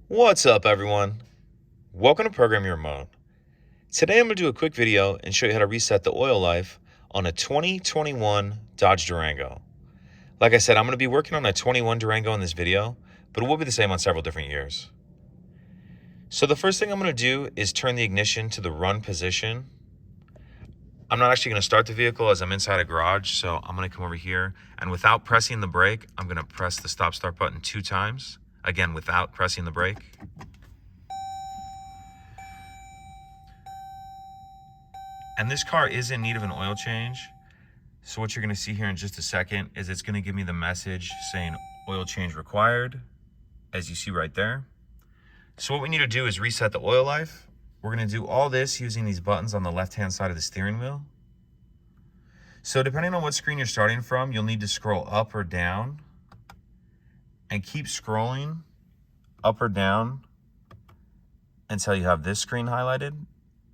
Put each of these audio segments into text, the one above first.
What's up, everyone? Welcome to Program Your Remote. Today I'm going to do a quick video and show you how to reset the oil life on a 2021 Dodge Durango. Like I said, I'm going to be working on a 21 Durango in this video, but it will be the same on several different years. So the first thing I'm going to do is turn the ignition to the run position. I'm not actually going to start the vehicle as I'm inside a garage, so I'm going to come over here, and without pressing the brake, I'm going to press the stop-start button 2 times. Again, without pressing the brake. And this car is in need of an oil change. So what you're gonna see here in just a second is it's gonna give me the message saying oil change required, as you see right there. So what we need to do is reset the oil life. We're gonna do all this using these buttons on the left-hand side of the steering wheel. So depending on what screen you're starting from, you'll need to scroll up or down and keep scrolling up or down until you have this screen highlighted,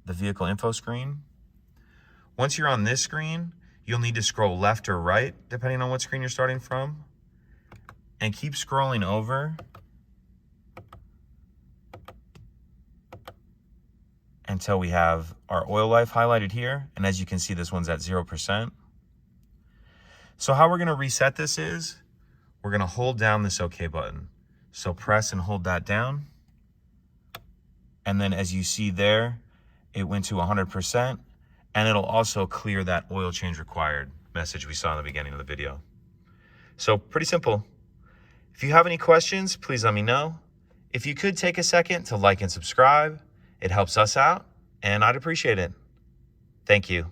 the vehicle info screen. Once you're on this screen, you'll need to scroll left or right, depending on what screen you're starting from, and keep scrolling over until we have our oil life highlighted here. And as you can see, this one's at 0%. So how we're gonna reset this is, we're gonna hold down this OK button. So press and hold that down. And then as you see there, it went to 100%. And it'll also clear that oil change required message we saw in the beginning of the video. So pretty simple. If you have any questions, please let me know. If you could take a second to like and subscribe, it helps us out and I'd appreciate it. Thank you.